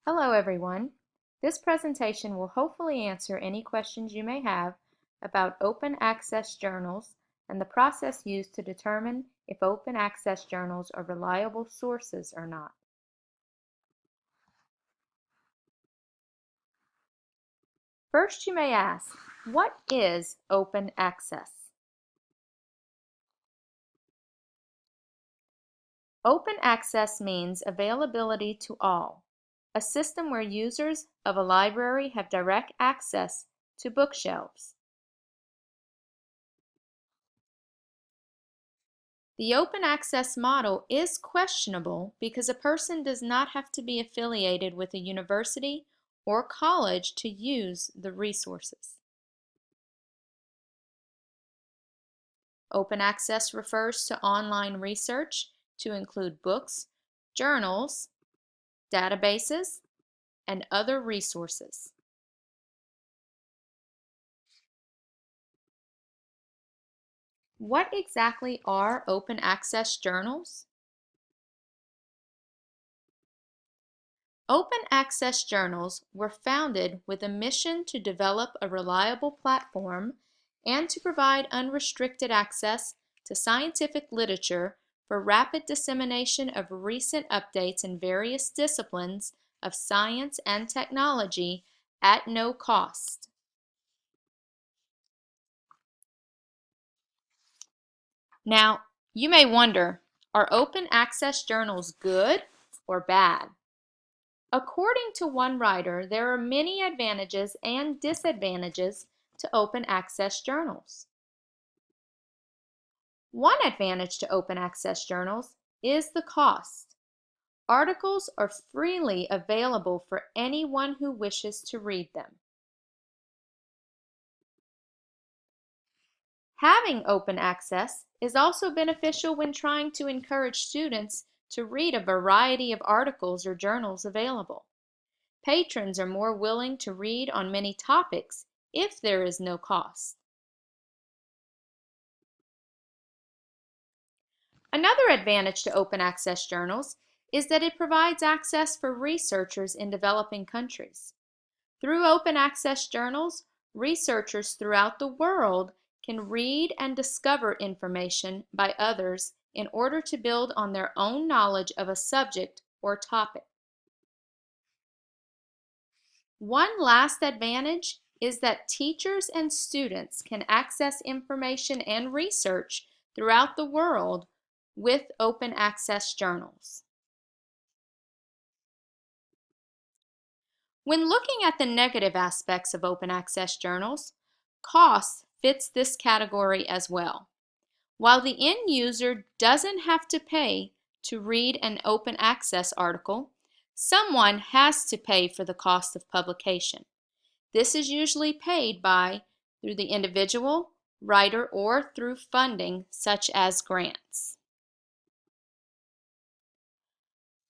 Hello everyone. This presentation will hopefully answer any questions you may have about open access journals and the process used to determine if open access journals are reliable sources or not. First, you may ask, what is open access? Open access means availability to all, a system where users of a library have direct access to bookshelves. The open access model is questionable because a person does not have to be affiliated with a university or college to use the resources. Open access refers to online research to include books, journals, databases, and other resources. What exactly are open access journals? Open access journals were founded with a mission to develop a reliable platform and to provide unrestricted access to scientific literature for rapid dissemination of recent updates in various disciplines of science and technology at no cost. Now, you may wonder, are open access journals good or bad? According to one writer, there are many advantages and disadvantages to open access journals. One advantage to open access journals is the cost. Articles are freely available for anyone who wishes to read them. Having open access is also beneficial when trying to encourage students to read a variety of articles or journals available. Patrons are more willing to read on many topics if there is no cost. Another advantage to open access journals is that it provides access for researchers in developing countries. Through open access journals, researchers throughout the world can read and discover information by others in order to build on their own knowledge of a subject or topic. One last advantage is that teachers and students can access information and research throughout the world with open access journals. When looking at the negative aspects of open access journals, cost fits this category as well. While the end user doesn't have to pay to read an open access article, someone has to pay for the cost of publication. This is usually paid through the individual, writer, or through funding such as grants.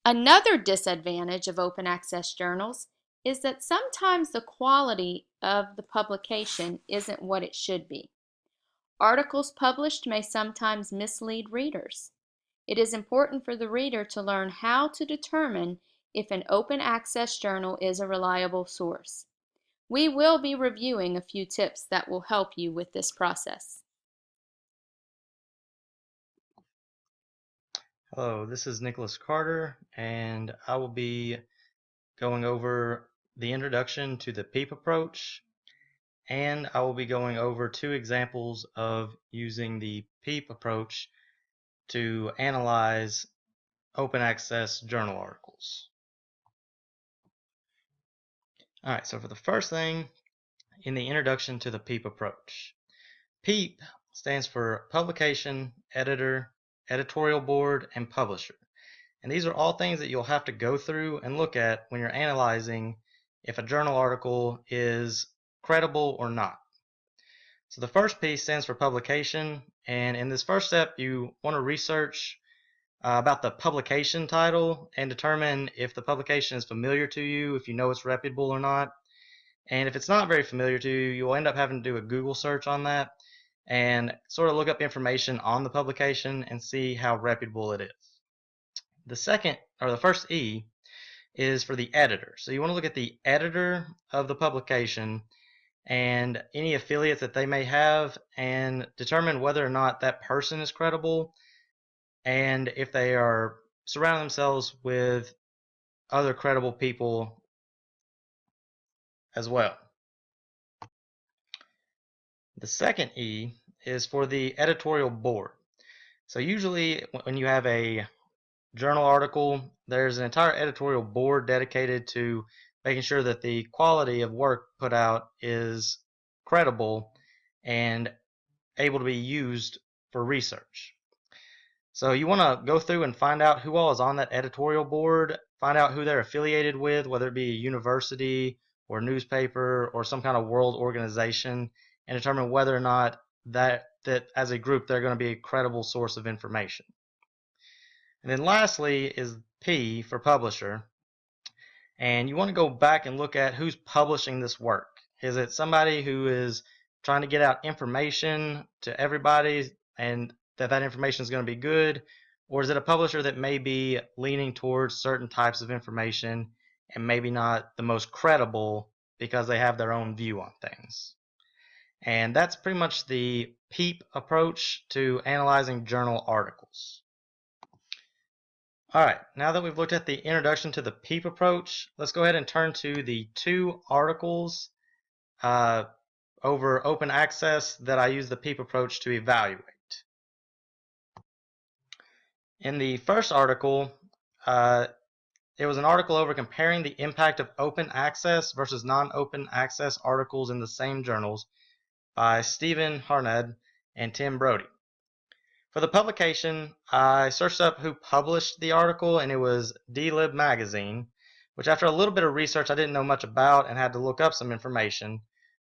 Another disadvantage of open access journals is that sometimes the quality of the publication isn't what it should be. Articles published may sometimes mislead readers. It is important for the reader to learn how to determine if an open access journal is a reliable source. We will be reviewing a few tips that will help you with this process. Hello, this is Nicholas Carter, and I will be going over the introduction to the P.E.E.P approach, and I will be going over two examples of using the P.E.E.P approach to analyze open access journal articles. Alright, so for the first thing, in the introduction to the P.E.P approach, P.E.P stands for Publication, Editor, Editorial Board, and Publisher. And these are all things that you'll have to go through and look at when you're analyzing if a journal article is credible or not. So the first P stands for publication, and in this first step you want to research about the publication title and determine if the publication is familiar to you, if you know it's reputable or not. And if it's not very familiar to you, you'll end up having to do a Google search on that and sort of look up information on the publication and see how reputable it is. The first E is for the editor. So you want to look at the editor of the publication and any affiliates that they may have and determine whether or not that person is credible and if they are surrounding themselves with other credible people as well. The second E is for the editorial board. So usually when you have a journal article, there's an entire editorial board dedicated to making sure that the quality of work put out is credible and able to be used for research. So you want to go through and find out who all is on that editorial board, find out who they're affiliated with, whether it be a university or newspaper or some kind of world organization, and determine whether or not that as a group they're going to be a credible source of information. And then lastly is P for publisher. And you want to go back and look at who's publishing this work. Is it somebody who is trying to get out information to everybody and that information is going to be good? Or is it a publisher that may be leaning towards certain types of information and maybe not the most credible because they have their own view on things? And that's pretty much the P.E.E.P approach to analyzing journal articles. All right, now that we've looked at the introduction to the P.E.E.P approach, let's go ahead and turn to the 2 articles over open access that I use the P.E.E.P approach to evaluate. In the first article, it was an article over comparing the impact of open access versus non-open access articles in the same journals by Stephen Harned and Tim Brody. For the publication, I searched up who published the article, and it was DLib Magazine, which after a little bit of research I didn't know much about and had to look up some information.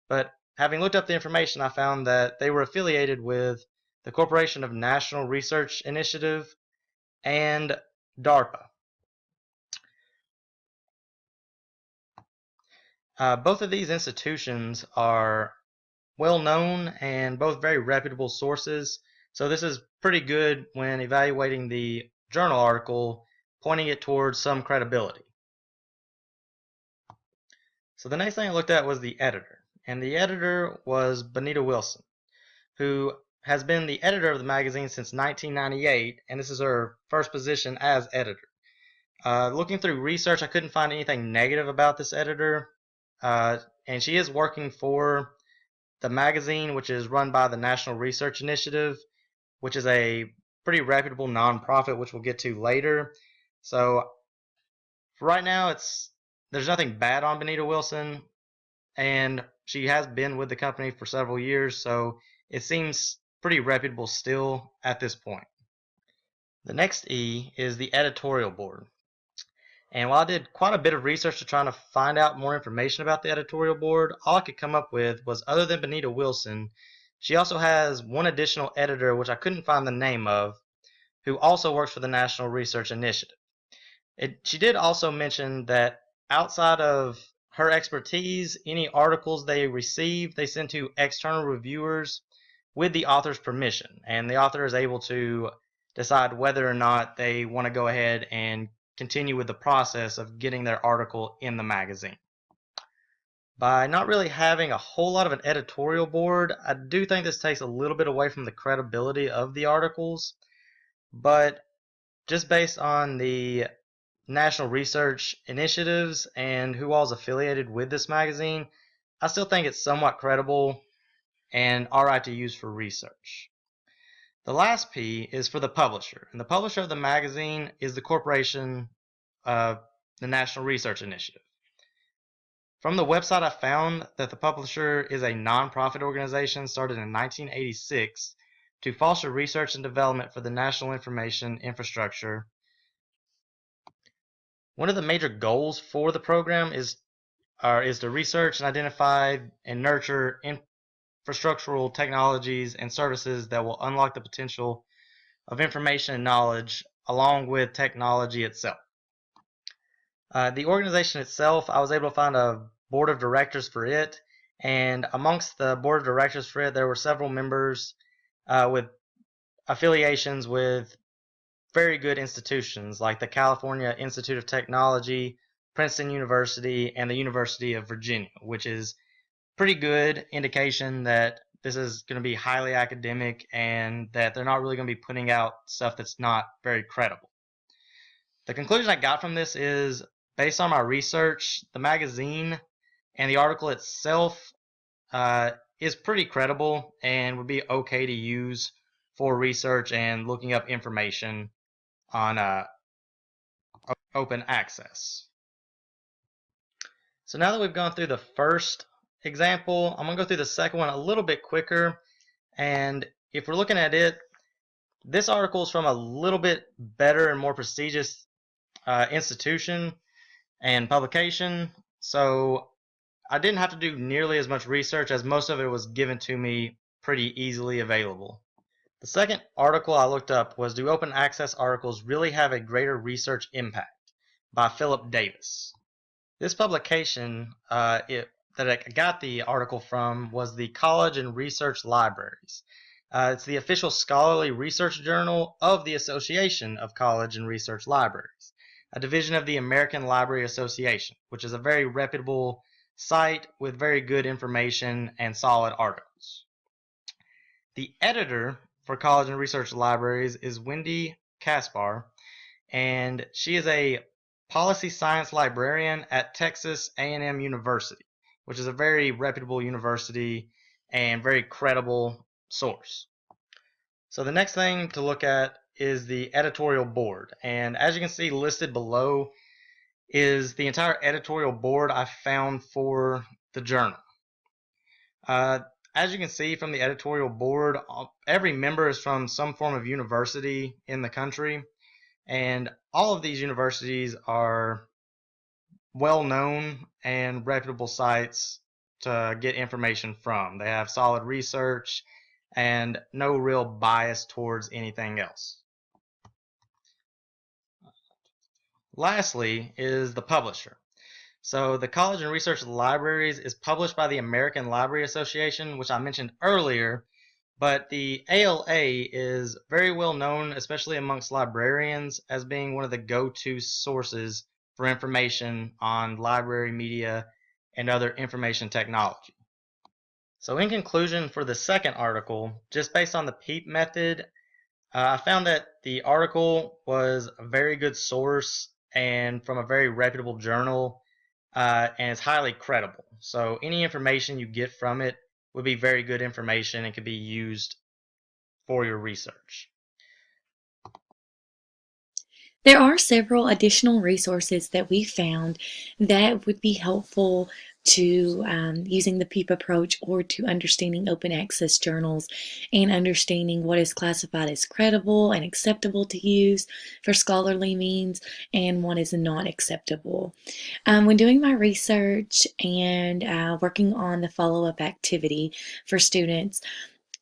But having looked up the information, I found that they were affiliated with the Corporation of National Research Initiative and DARPA. Both of these institutions are well known and both very reputable sources. So this is pretty good when evaluating the journal article, pointing it towards some credibility. So the next thing I looked at was the editor, and the editor was Benita Wilson, who has been the editor of the magazine since 1998, and this is her first position as editor. Looking through research, I couldn't find anything negative about this editor, and she is working for the magazine, which is run by the National Research Initiative, which is a pretty reputable nonprofit, which we'll get to later. So right now, there's nothing bad on Benita Wilson, and she has been with the company for several years, so it seems pretty reputable still at this point. The next E is the editorial board. And while I did quite a bit of research to try to find out more information about the editorial board, all I could come up with was, other than Benita Wilson, she also has one additional editor, which I couldn't find the name of, who also works for the National Research Initiative. She did also mention that outside of her expertise, any articles they receive, they send to external reviewers with the author's permission, and the author is able to decide whether or not they want to go ahead and continue with the process of getting their article in the magazine. By not really having a whole lot of an editorial board, I do think this takes a little bit away from the credibility of the articles, but just based on the national research initiatives and who all is affiliated with this magazine, I still think it's somewhat credible and alright to use for research. The last P is for the publisher, and the publisher of the magazine is the corporation, the National Research Initiative. From the website, I found that the publisher is a nonprofit organization started in 1986 to foster research and development for the national information infrastructure. One of the major goals for the program is to research and identify and nurture infrastructural technologies and services that will unlock the potential of information and knowledge along with technology itself. The organization itself, I was able to find a board of directors for it, and amongst the board of directors for it, there were several members with affiliations with very good institutions like the California Institute of Technology, Princeton University, and the University of Virginia, which is pretty good indication that this is going to be highly academic and that they're not really going to be putting out stuff that's not very credible. The conclusion I got from this is, based on my research, the magazine and the article itself is pretty credible and would be okay to use for research and looking up information on open access. So now that we've gone through the first example, I'm going to go through the second one a little bit quicker. And if we're looking at it, this article is from a little bit better and more prestigious institution and publication. So I didn't have to do nearly as much research, as most of it was given to me pretty easily available. The second article I looked up was, "Do Open Access Articles Really Have a Greater Research Impact?" by Philip Davis. This publication that I got the article from was the College and Research Libraries. It's the official scholarly research journal of the Association of College and Research Libraries, a division of the American Library Association, which is a very reputable site with very good information and solid articles. The editor for College and Research Libraries is Wendy Caspar, and she is a policy science librarian at Texas A&M University, which is a very reputable university and very credible source. So the next thing to look at is the editorial board, and as you can see listed below is the entire editorial board I found for the journal. As you can see from the editorial board, every member is from some form of university in the country, and all of these universities are well-known and reputable sites to get information from. They have solid research and no real bias towards anything else. Lastly is the publisher. So the College and Research Libraries is published by the American Library Association, which I mentioned earlier, but the ALA is very well known, especially amongst librarians, as being one of the go-to sources for information on library media and other information technology. So in conclusion, for the second article, just based on the P.E.E.P method, I found that the article was a very good source and from a very reputable journal, and it's highly credible. So any information you get from it would be very good information and could be used for your research. There are several additional resources that we found that would be helpful to using the P.E.E.P approach or to understanding open access journals and understanding what is classified as credible and acceptable to use for scholarly means and what is not acceptable. When doing my research and working on the follow-up activity for students,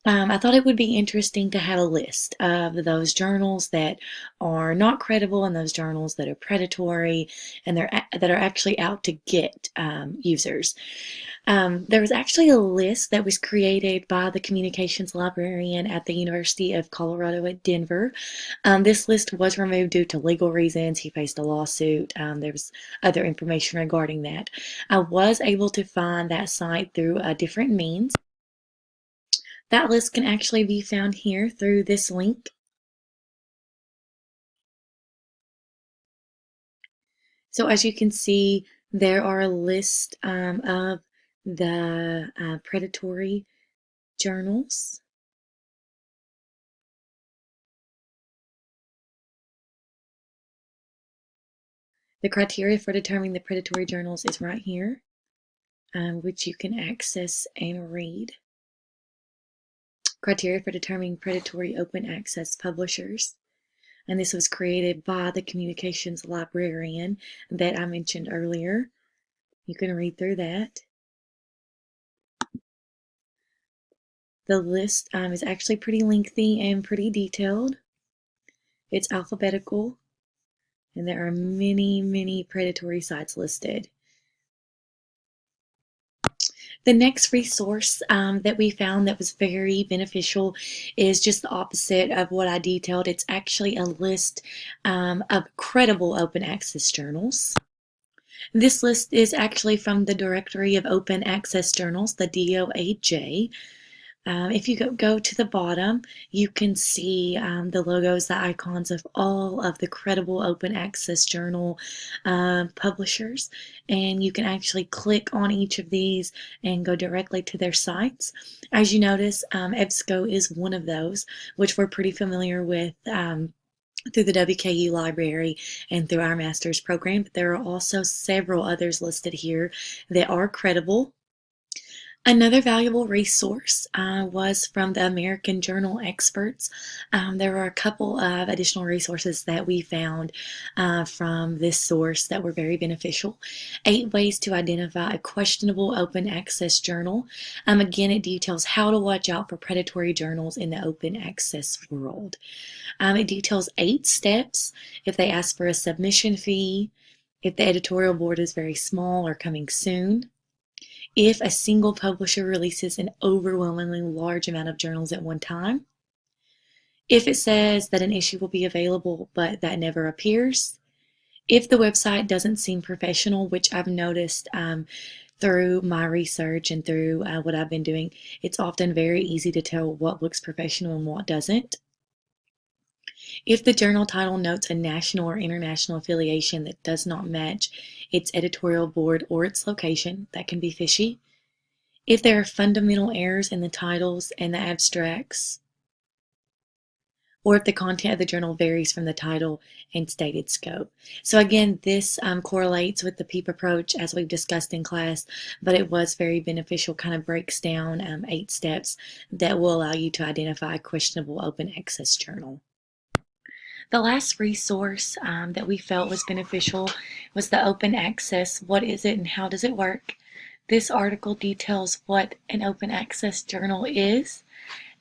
I thought it would be interesting to have a list of those journals that are not credible and those journals that are predatory and that are actually out to get users. There was actually a list that was created by the communications librarian at the University of Colorado at Denver. This list was removed due to legal reasons. He faced a lawsuit. There was other information regarding that. I was able to find that site through a different means. That list can actually be found here through this link. So as you can see, there are a list of the predatory journals. The criteria for determining the predatory journals is right here, which you can access and read. Criteria for determining predatory open access publishers. And this was created by the communications librarian that I mentioned earlier. You can read through that. The list is actually pretty lengthy and pretty detailed. It's alphabetical, and there are many, many predatory sites listed. The next resource that we found that was very beneficial is just the opposite of what I detailed. It's actually a list of credible open access journals. This list is actually from the Directory of Open Access Journals, the DOAJ. If you go to the bottom, you can see the logos, the icons of all of the credible open access journal publishers, and you can actually click on each of these and go directly to their sites. As you notice, EBSCO is one of those, which we're pretty familiar with through the WKU library and through our master's program, but there are also several others listed here that are credible. Another valuable resource was from the American Journal experts. There were a couple of additional resources that we found from this source that were very beneficial. 8 ways to identify a questionable open access journal. Again, it details how to watch out for predatory journals in the open access world. It details 8 steps if they ask for a submission fee, if the editorial board is very small or coming soon, if a single publisher releases an overwhelmingly large amount of journals at one time, if it says that an issue will be available but that never appears, if the website doesn't seem professional, which I've noticed through my research and through what I've been doing, it's often very easy to tell what looks professional and what doesn't. If the journal title notes a national or international affiliation that does not match its editorial board or its location, that can be fishy. If there are fundamental errors in the titles and the abstracts, or if the content of the journal varies from the title and stated scope. So again, this correlates with the P.E.E.P approach as we've discussed in class, but it was very beneficial, kind of breaks down 8 steps that will allow you to identify a questionable open access journal. The last resource that we felt was beneficial was the open access. What is it and how does it work? This article details what an open access journal is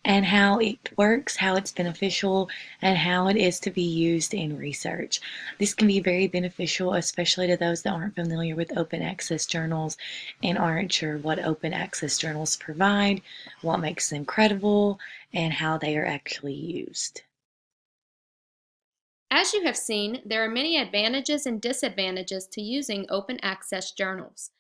and how it works, how it's beneficial, and how it is to be used in research. This can be very beneficial, especially to those that aren't familiar with open access journals and aren't sure what open access journals provide, what makes them credible, and how they are actually used. As you have seen, there are many advantages and disadvantages to using open access journals.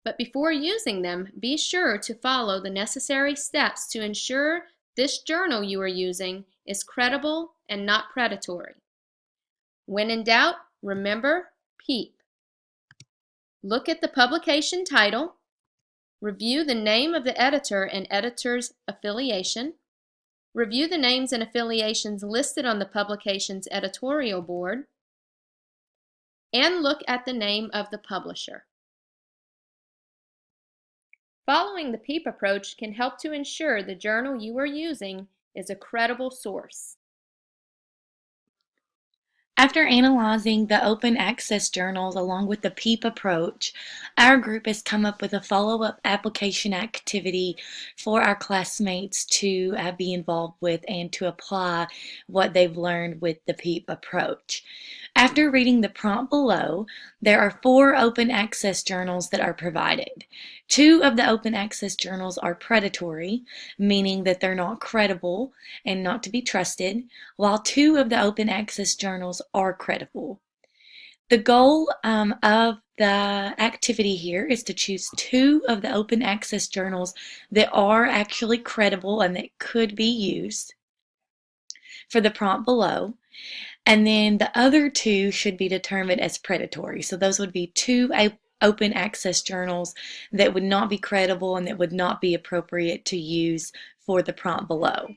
But before using them, be sure to follow the necessary steps to ensure this journal you are using is credible and not predatory. When in doubt, remember P.E.E.P. Look at the publication title, review the name of the editor and editor's affiliation, review the names and affiliations listed on the publication's editorial board, and look at the name of the publisher. Following the P.E.E.P approach can help to ensure the journal you are using is a credible source. After analyzing the open access journals along with the P.E.E.P approach, our group has come up with a follow-up application activity for our classmates to be involved with and to apply what they've learned with the P.E.E.P approach. After reading the prompt below, there are 4 open access journals that are provided. 2 of the open access journals are predatory, meaning that they're not credible and not to be trusted, while 2 of the open access journals are credible. The goal of the activity here is to choose 2 of the open access journals that are actually credible and that could be used for the prompt below. And then the other 2 should be determined as predatory. So those would be 2 open access journals that would not be credible and that would not be appropriate to use for the prompt below.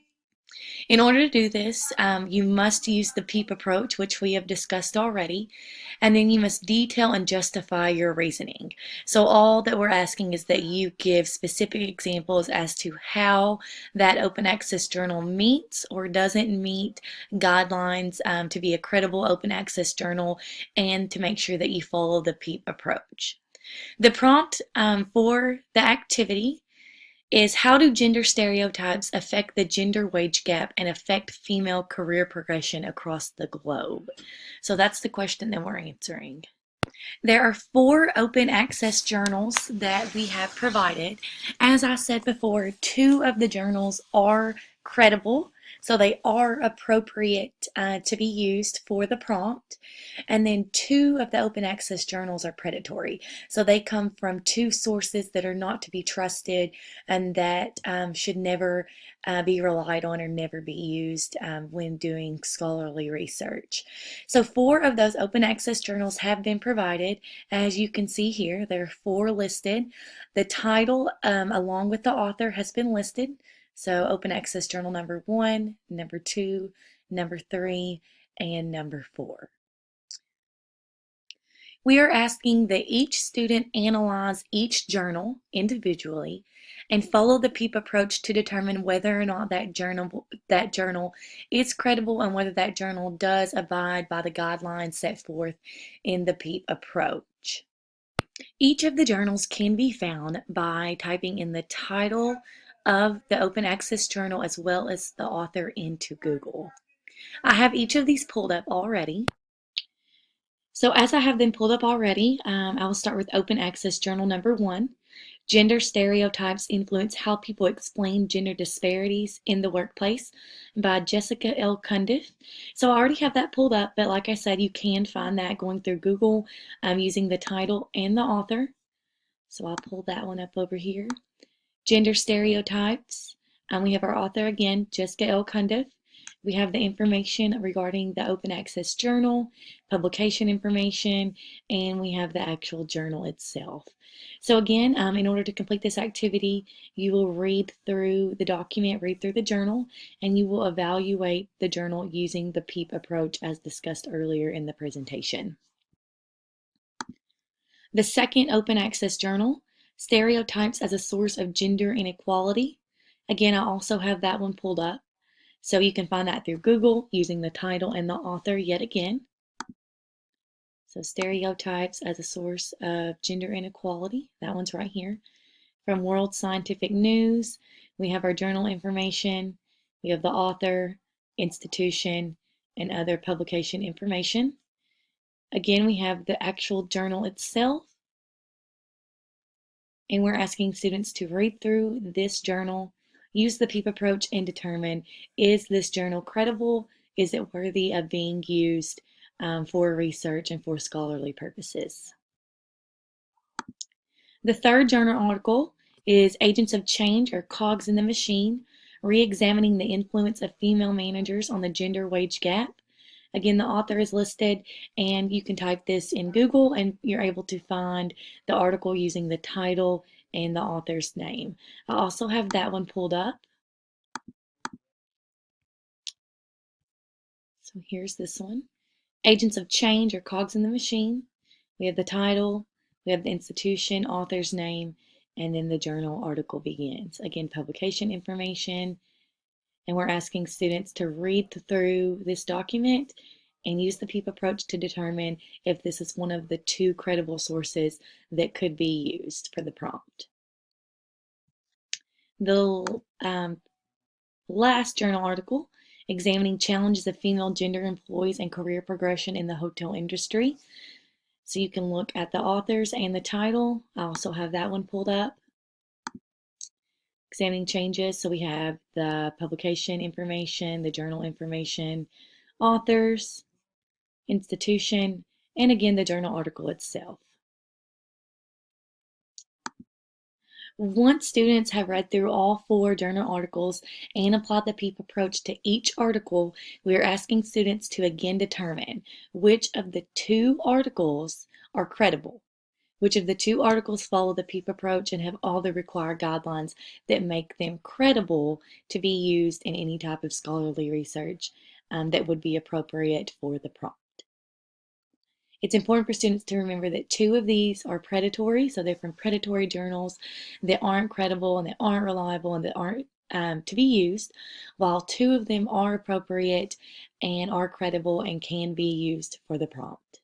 In order to do this, you must use the P.E.E.P approach, which we have discussed already, and then you must detail and justify your reasoning. So all that we're asking is that you give specific examples as to how that open access journal meets or doesn't meet guidelines to be a credible open access journal and to make sure that you follow the P.E.E.P approach. The prompt for the activity is, how do gender stereotypes affect the gender wage gap and affect female career progression across the globe? So that's the question that we're answering. There are 4 open access journals that we have provided. As I said before, 2 of the journals are credible. So they are appropriate to be used for the prompt. And then 2 of the open access journals are predatory. So they come from 2 sources that are not to be trusted and that should never be relied on or never be used when doing scholarly research. So 4 of those open access journals have been provided. As you can see here, there are 4 listed. The title along with the author has been listed. So open access journal number 1, number 2, number 3, and number 4. We are asking that each student analyze each journal individually and follow the P.E.E.P approach to determine whether or not that journal is credible and whether that journal does abide by the guidelines set forth in the P.E.E.P approach. Each of the journals can be found by typing in the title of the open access journal as well as the author into Google. I have each of these pulled up already. So as I have them pulled up already, I will start with open access journal number 1. Gender stereotypes influence how people explain gender disparities in the workplace by Jessica L. Cundiff. So I already have that pulled up, but like I said, you can find that going through Google using the title and the author. So I'll pull that one up over here. Gender stereotypes. We have our author again, Jessica L. Cundiff. We have the information regarding the open access journal, publication information, and we have the actual journal itself. So again, in order to complete this activity, you will read through the document, read through the journal, and you will evaluate the journal using the P.E.E.P approach as discussed earlier in the presentation. The second open access journal, Stereotypes as a Source of Gender Inequality. Again, I also have that one pulled up. So you can find that through Google using the title and the author yet again. So Stereotypes as a Source of Gender Inequality. That one's right here. From World Scientific News, we have our journal information. We have the author, institution, and other publication information. Again, we have the actual journal itself. And we're asking students to read through this journal, use the P.E.E.P approach, and determine, is this journal credible? Is it worthy of being used for research and for scholarly purposes? The third journal article is Agents of Change, or Cogs in the Machine, Re-examining the Influence of Female Managers on the Gender Wage Gap. Again, the author is listed, and you can type this in Google and you're able to find the article using the title and the author's name. I also have that one pulled up. So here's this one. Agents of Change, or Cogs in the Machine. We have the title, we have the institution, author's name, and then the journal article begins. Again, publication information. And we're asking students to read through this document and use the P.E.E.P approach to determine if this is one of the 2 credible sources that could be used for the prompt. The last journal article, Examining Challenges of Female Gender Employees and Career Progression in the Hotel Industry. So you can look at the authors and the title. I also have that one pulled up. Examining changes, so we have the publication information, the journal information, authors, institution, and again the journal article itself. Once students have read through all 4 journal articles and applied the P.E.E.P approach to each article, we are asking students to again determine which of the 2 articles are credible. Which of the 2 articles follow the P.E.E.P approach and have all the required guidelines that make them credible to be used in any type of scholarly research that would be appropriate for the prompt. It's important for students to remember that 2 of these are predatory, so they're from predatory journals that aren't credible and that aren't reliable and that aren't to be used, while 2 of them are appropriate and are credible and can be used for the prompt.